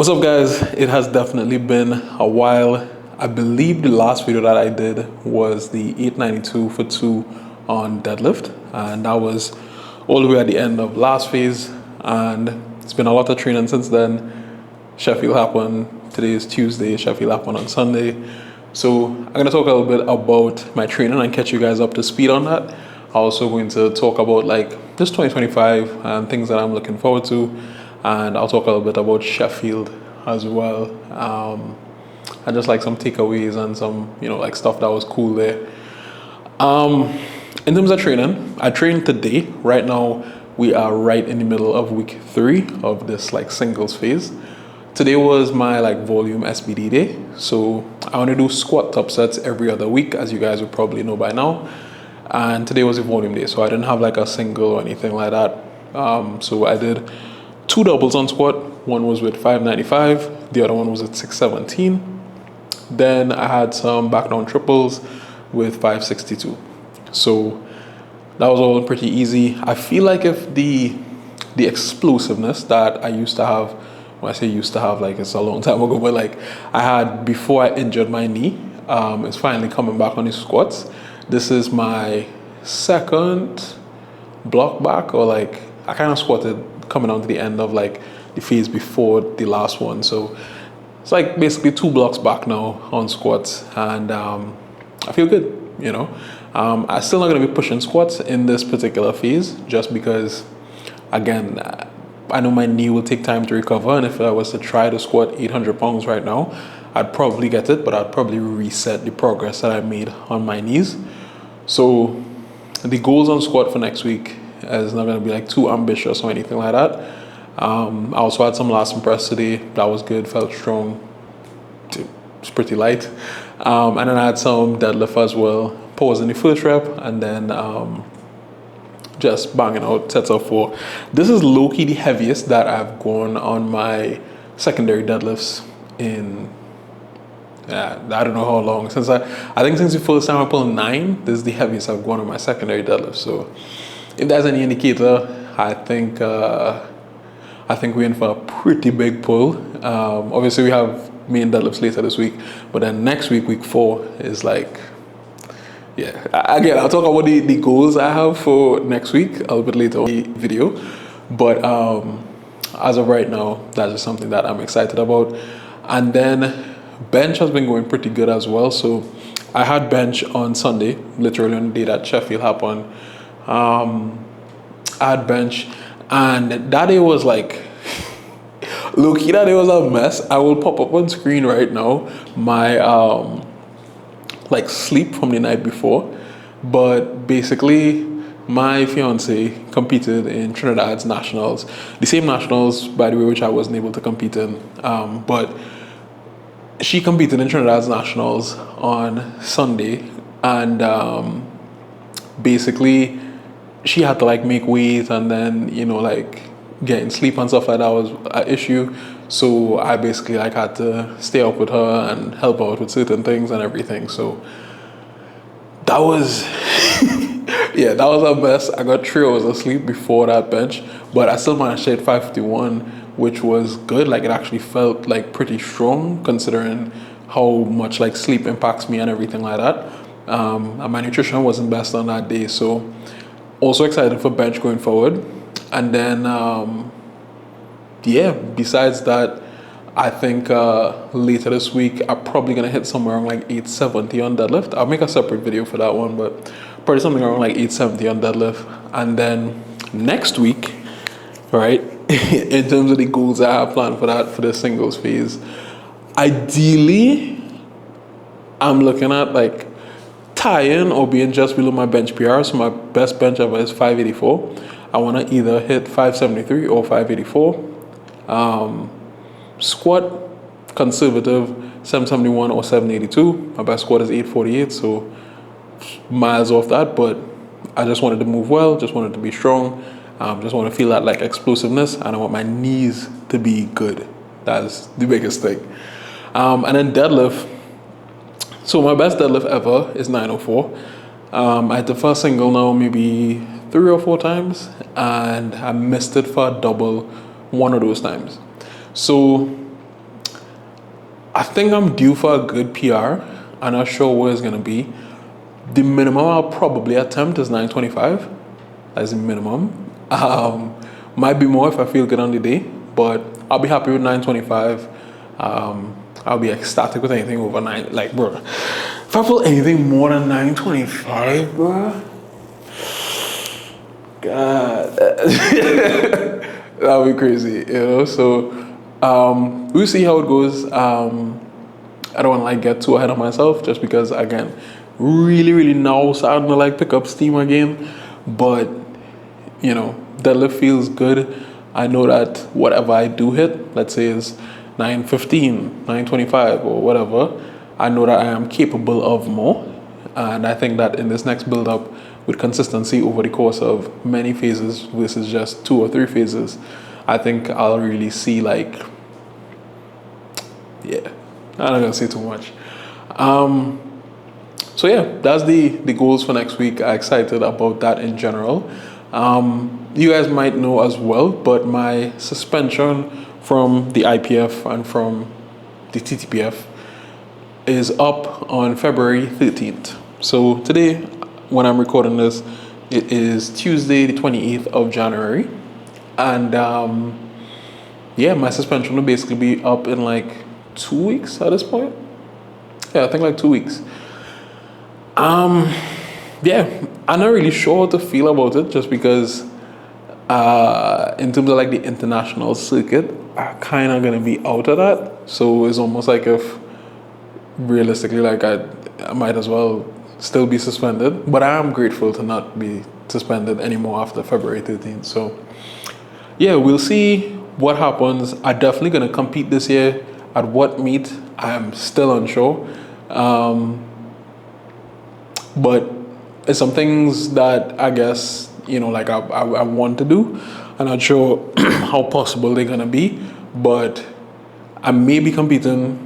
What's up, guys? It has definitely been a while. I believe the last video that I did was the 892 for 2 on deadlift, and that was all the way at the end of last phase. And it's been a lot of training since then. Sheffield happened. Today is Tuesday. Sheffield happened on Sunday. So I'm going to talk a little bit about my training and catch you guys up to speed on that. I'm also going to talk about like this 2025 and things that I'm looking forward to. And I'll talk a little bit about Sheffield as well. And just like some takeaways and some, like stuff that was cool there. In terms of training, I trained today. Right now, we are right in the middle of week 3 of this like singles phase. Today was my like volume SBD day. So I want to do squat top sets every other week, as you guys would probably know by now. And today was a volume day, so I didn't have like a single or anything like that. So I did 2 doubles on squat. One was with 595, the other one was at 617. Then I had some back down triples with 562. So that was all pretty easy. I feel like if the explosiveness that I used to have, when I say used to have, like it's a long time ago, but like I had before I injured my knee, is finally coming back on the squats. This is my second block back, or like I kind of squatted coming on to the end of like the phase before the last one. So it's like basically 2 blocks back now on squats, and I feel good, I'm still not going to be pushing squats in this particular phase just because, again, I know my knee will take time to recover, and if I was to try to squat 800 pounds right now, I'd probably get it, but I'd probably reset the progress that I made on my knees. So the goals on squat for next week is not going to be like too ambitious or anything like that. I also had some last and press today. That was good, felt strong. It's pretty light. And then I had some deadlift as well. Pause in the first rep, and then just banging out sets of 4. This is low-key the heaviest that I've gone on my secondary deadlifts in I don't know how long. I think since the first time I pulled 9, this is the heaviest I've gone on my secondary deadlift. So if that's any indicator, I think we're in for a pretty big pull. Obviously, we have main deadlifts later this week, but then next week, week 4, is like, yeah. Again, I'll talk about the goals I have for next week a little bit later in the video. But as of right now, that's just something that I'm excited about. And then bench has been going pretty good as well. So I had bench on Sunday, literally on the day that Sheffield happened. I had bench, and that day was like, low-key, that day was a mess. I will pop up on screen right now my like sleep from the night before. But basically, my fiance competed in Trinidad's nationals, the same nationals, by the way, which I wasn't able to compete in. But she competed in Trinidad's nationals on Sunday, and basically she had to like make weight, and then like getting sleep and stuff like that was an issue. So I basically like had to stay up with her and help out with certain things and everything. So that was yeah, that was a mess. I got 3 hours of sleep before that bench, but I still managed to hit 551, which was good. Like it actually felt like pretty strong considering how much like sleep impacts me and everything like that. And my nutrition wasn't best on that day, so also excited for bench going forward. And then besides that, I think later this week I'm probably gonna hit somewhere around like 870 on deadlift. I'll make a separate video for that one, but probably something around like 870 on deadlift. And then next week, right, in terms of the goals I have planned for the singles phase, ideally I'm looking at like tying or being just below my bench PR. So my best bench ever is 584. I want to either hit 573 or 584. Squat, conservative, 771 or 782. My best squat is 848, so miles off that. But I just wanted to move well, just wanted to be strong, just want to feel that like explosiveness, and I want my knees to be good. That's the biggest thing. And then deadlift. So my best deadlift ever is 904. I had the first single now maybe 3 or 4 times, and I missed it for a double 1 of those times. So I think I'm due for a good PR. I'm not sure where it's gonna be. The minimum I'll probably attempt is 925. That's the minimum. Might be more if I feel good on the day, but I'll be happy with 925. I'll be ecstatic with anything over nine. Like, bro, if I pull anything more than 925, bro, God, that'll be crazy, you know. So, we'll see how it goes. I don't want to like get too ahead of myself, just because again, really now starting to like pick up steam again. But you know, deadlift feels good. I know that whatever I do hit, let's say is 915, 925 or whatever, I know that I am capable of more. And I think that in this next build up with consistency over the course of many phases versus just 2 or 3 phases, I think I'll really see like, yeah, I'm not gonna say too much. So yeah, that's the goals for next week. I'm excited about that in general. You guys might know as well, but my suspension from the IPF and from the TTPF is up on February 13th. So today, when I'm recording this, it is Tuesday, the 28th of January. And yeah, my suspension will basically be up in like 2 weeks at this point. Yeah, I think like 2 weeks. Yeah, I'm not really sure what to feel about it, just because in terms of like the international circuit, I'm kind of gonna be out of that. So it's almost like if realistically, like I might as well still be suspended. But I am grateful to not be suspended anymore after February 13th. So yeah, we'll see what happens. I'm definitely gonna compete this year. At what meet, I'm still unsure. But it's some things that I guess, you know, like I want to do. I'm not sure how possible they're gonna be, but I may be competing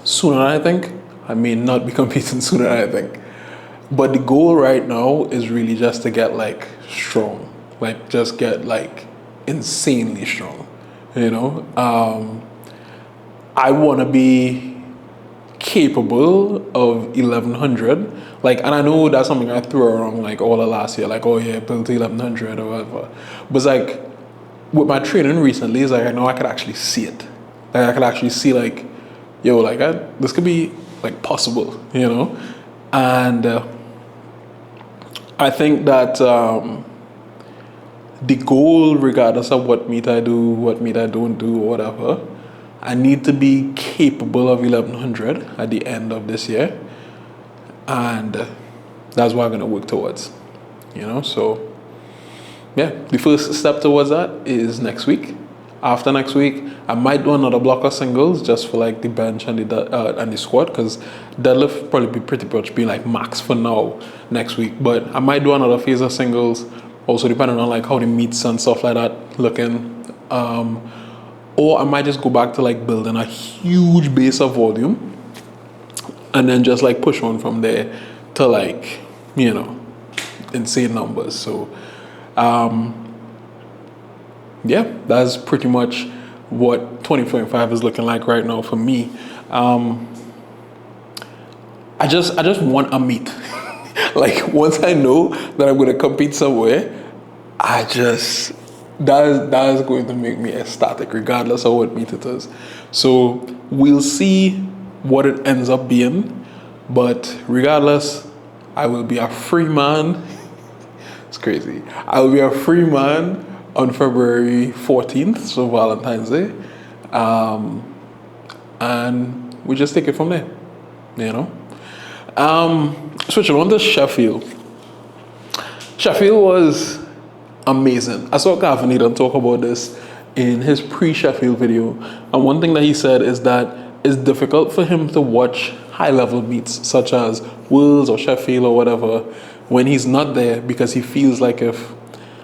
sooner than I think. I may not be competing sooner than I think. But the goal right now is really just to get like strong, like just get like insanely strong, you know. I want to be capable of 1100. Like, and I know that's something I threw around like all the last year, like, oh yeah, build to 1100 or whatever. But it's like, with my training recently, it's like I know I could actually see it. Like I could actually see like, yo, like this could be like possible, you know. And I think that the goal, regardless of what meet I do, what meet I don't do, or whatever, I need to be capable of 1100 at the end of this year. And that's what I'm going to work towards, you know. So yeah, the first step towards that is next week. After next week, I might do another block of singles just for like the bench and the squat, because deadlift probably be pretty much be like max for now next week. But I might do another phase of singles, also depending on like how the meets and stuff like that looking. Or I might just go back to like building a huge base of volume, and then just like push on from there to like, you know, insane numbers. So yeah, that's pretty much what 2025 is looking like right now for me. I just want a meet. Like once I know that I'm gonna compete somewhere, that is going to make me ecstatic regardless of what meet it is. So we'll see what it ends up being, but regardless, I will be a free man. It's crazy. I will be a free man on February 14th, so Valentine's Day. And we just take it from there, you know. Switching on to Sheffield. Sheffield was amazing. I saw Gavin Eden talk about this in his pre-Sheffield video. And one thing that he said is that it's difficult for him to watch high-level meets such as Worlds or Sheffield or whatever when he's not there, because he feels like if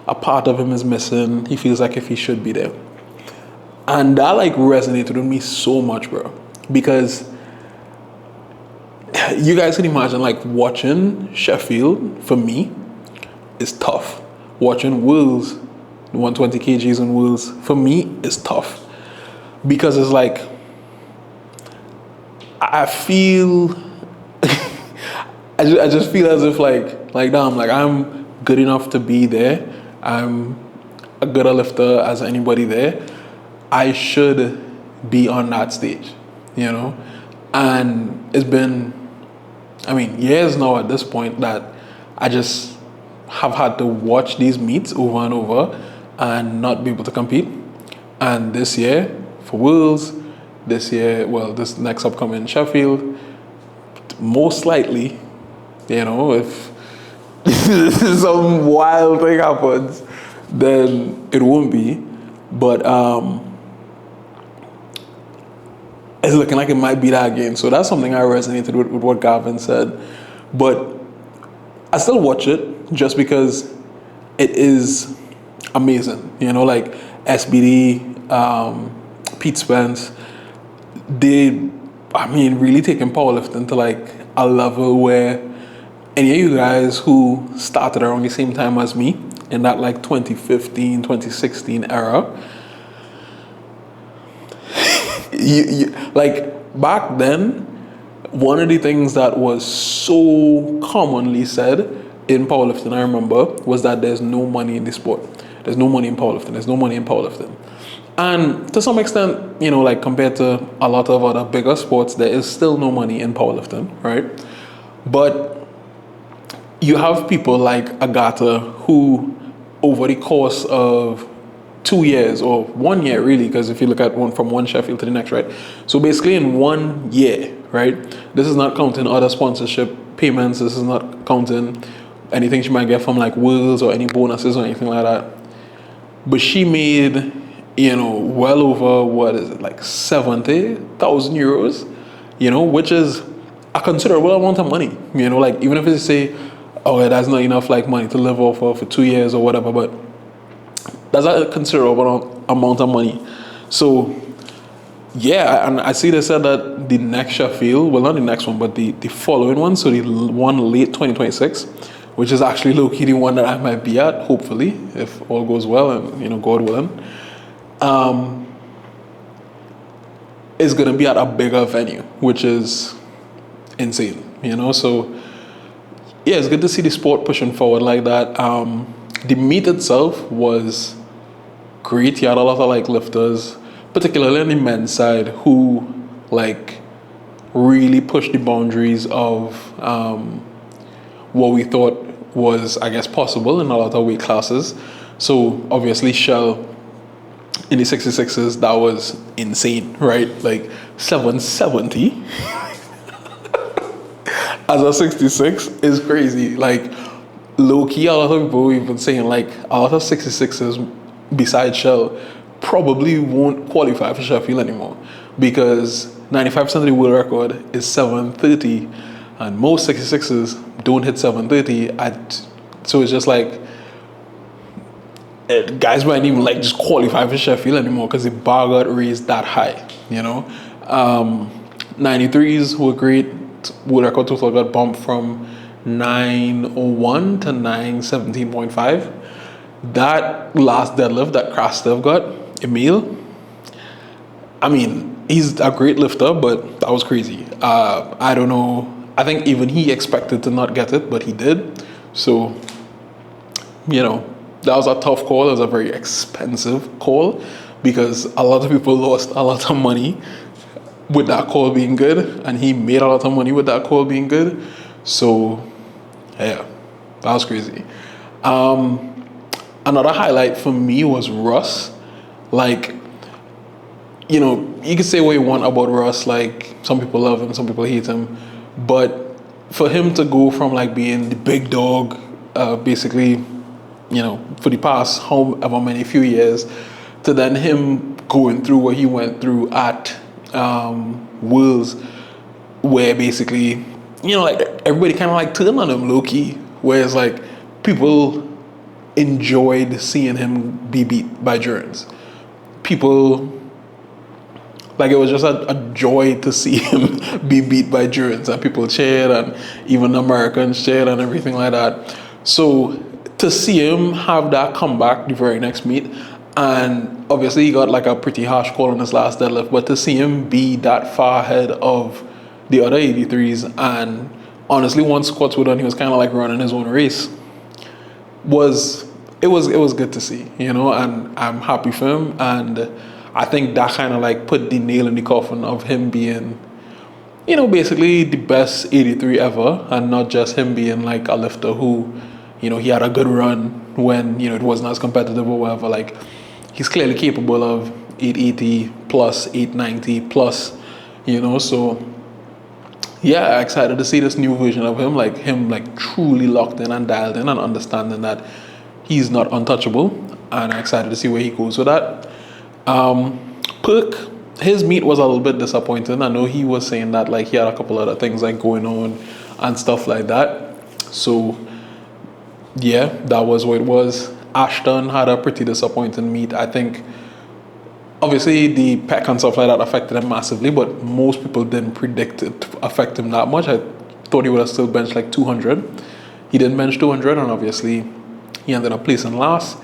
a part of him is missing, he feels like if he should be there. And that like resonated with me so much, bro. Because you guys can imagine like watching Sheffield, for me, is tough. Watching Worlds, 120 kgs in Worlds, for me, is tough. Because it's like, I feel, I just feel as if like damn, like I'm good enough to be there. I'm a good lifter as anybody there. I should be on that stage, you know? And it's been, I mean, years now at this point that I just have had to watch these meets over and over and not be able to compete. And this year, for Worlds, this year, well, this next upcoming Sheffield, most likely, you know, if some wild thing happens, then it won't be. But it's looking like it might be that again. So that's something I resonated with what Gavin said. But I still watch it just because it is amazing. You know, like SBD, Pete Spence, they, I mean, really taking powerlifting to like a level where any of you guys who started around the same time as me in that like 2015, 2016 era, like back then, one of the things that was so commonly said in powerlifting, I remember, was that there's no money in the sport. There's no money in powerlifting. There's no money in powerlifting. And to some extent, you know, like compared to a lot of other bigger sports, there is still no money in powerlifting, right? But you have people like Agata who, over the course of 2 years or 1 year really, because if you look at one from one Sheffield to the next, right? So basically in 1 year, right? This is not counting other sponsorship payments. This is not counting anything she might get from like Worlds or any bonuses or anything like that. But she made, you know, well over, what is it, like 70,000 euros, you know, which is a considerable amount of money, you know, like even if you say, oh, yeah, that's not enough like money to live off of for 2 years or whatever, but that's a considerable amount of money. So, yeah, and I see they said that the next Sheffield, well, not the next one, but the following one, so the one late 2026, which is actually low-key the one that I might be at, hopefully, if all goes well and, you know, God willing, is going to be at a bigger venue, which is insane, you know? So, yeah, it's good to see the sport pushing forward like that. The meet itself was great. You had a lot of like lifters, particularly on the men's side, who like really pushed the boundaries of what we thought was, I guess, possible in a lot of weight classes. So obviously Shell in the 66s, that was insane, right? Like 770 as a 66 is crazy. Like low key, a lot of people even saying like a lot of 66s besides Shell probably won't qualify for Sheffield anymore, because 95% of the world record is 730 and most 66s don't hit 730 so it's just like guys might even like just qualify for Sheffield anymore because the bar got raised that high, you know. 93s were great. World record total got bumped from 901 to 917.5. That last deadlift that Crash Steph got, Emil, I mean, he's a great lifter, but that was crazy. I don't know. I think even he expected to not get it, but he did. So, you know, that was a tough call. It was a very expensive call because a lot of people lost a lot of money with that call being good, and he made a lot of money with that call being good. So, yeah, that was crazy. Another highlight for me was Russ. Like, you know, you can say what you want about Russ. Like, some people love him, some people hate him. But for him to go from like being the big dog, basically, you know, for the past however many few years, to then him going through what he went through at Worlds, where basically, you know, like everybody kind of like turned on him low key, whereas like people enjoyed seeing him be beat by Jones. People, like, it was just a joy to see him be beat by Jones, and people cheered, and even Americans cheered and everything like that. So to see him have that comeback the very next meet, and obviously he got like a pretty harsh call on his last deadlift, but to see him be that far ahead of the other 83s, and honestly, once squats were done, he was kind of like running his own race. It was good to see, and I'm happy for him, and I think that kind of like put the nail in the coffin of him being, basically the best 83 ever, and not just him being like a lifter who, he had a good run when, it wasn't as competitive or whatever. Like, he's clearly capable of 880 plus, 890 plus, so yeah, excited to see this new version of him, like truly locked in and dialed in and understanding that he's not untouchable, and I'm excited to see where he goes with that. Perk, his meet was a little bit disappointing. I know he was saying that like he had a couple other things like going on and stuff like that. So yeah, that was what it was. Ashton had a pretty disappointing meet. I think obviously the pec and stuff like that affected him massively, but most people didn't predict it to affect him that much. I thought he would have still benched like 200. He didn't bench 200, and obviously he ended up placing last.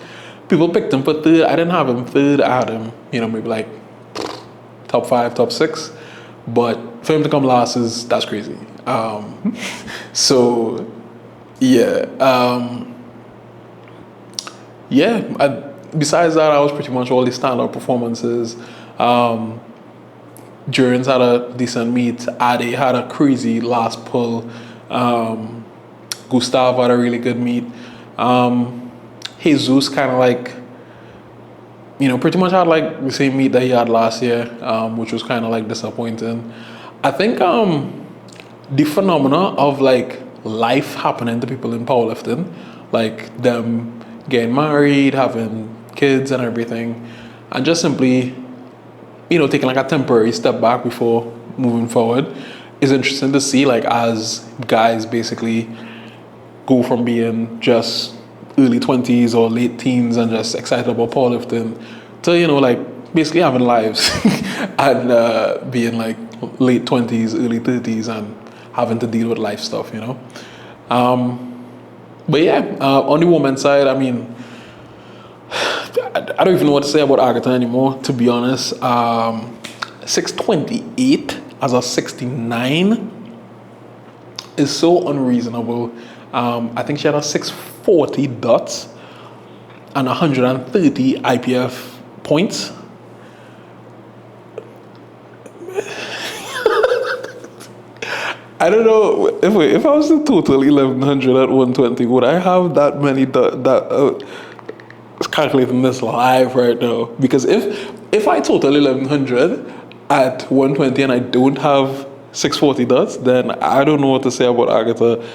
People picked him for third. I didn't have him third. I had him, maybe like top 5, top 6. But for him to come last that's crazy. So yeah, besides that, I was pretty much all the standout performances. Durance had a decent meet. Ade had a crazy last pull. Gustav had a really good meet. Jesus kind of like, pretty much had like the same meet that he had last year, which was kind of like disappointing. I think the phenomena of like life happening to people in powerlifting, like them getting married, having kids and everything, and just simply, taking like a temporary step back before moving forward, is interesting to see, like, as guys basically go from being just early 20s or late teens and just excited about powerlifting to, like basically having lives and being like late 20s, early 30s and having to deal with life stuff, But yeah, on the women's side, I mean, I don't even know what to say about Agatha anymore, to be honest. 628 as a 69 is so unreasonable. I think she had a 640 dots and 130 IPF points. I don't know if I was to total 1100 at 120, would I have that many calculating this live right now? Because if I total 1100 at 120 and I don't have 640 dots, then I don't know what to say about Agatha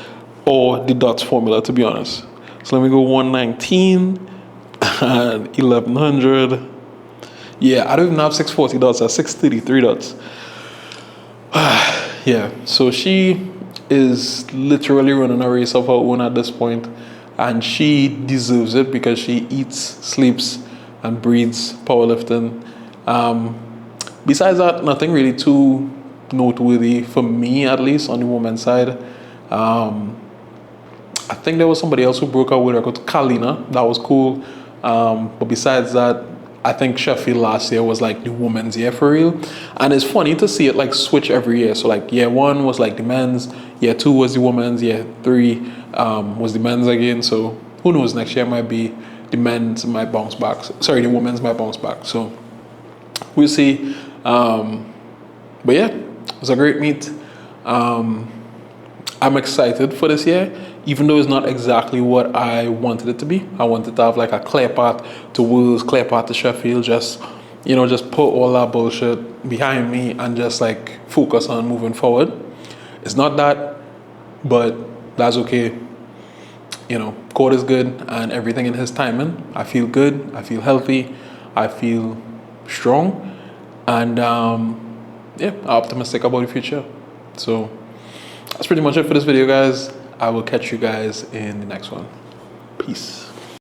or the dots formula, to be honest. So let me go 119 and 1100. Yeah, I don't even have 640 dots. That's 633 dots. Yeah, so she is literally running a race of her own at this point, and she deserves it because she eats, sleeps, and breathes powerlifting. Besides that, nothing really too noteworthy for me, at least on the women's side. I think there was somebody else who broke a world record, Kalina. That was cool. But besides that, I think Sheffield last year was like the women's year for real. And it's funny to see it like switch every year. So like year 1 was like the men's, year 2 was the women's, year 3 was the men's again. So who knows, next year might be the men's might bounce back. Sorry, the women's might bounce back. So we'll see. But yeah, it was a great meet. I'm excited for this year, even though it's not exactly what I wanted it to be. I wanted to have like a clear path to Wolves, clear path to Sheffield, just put all that bullshit behind me and just like focus on moving forward. It's not that, but that's okay. God is good and everything in his timing. I feel good, I feel healthy, I feel strong, and I'm optimistic about the future. So that's pretty much it for this video, guys. I will catch you guys in the next one. Peace.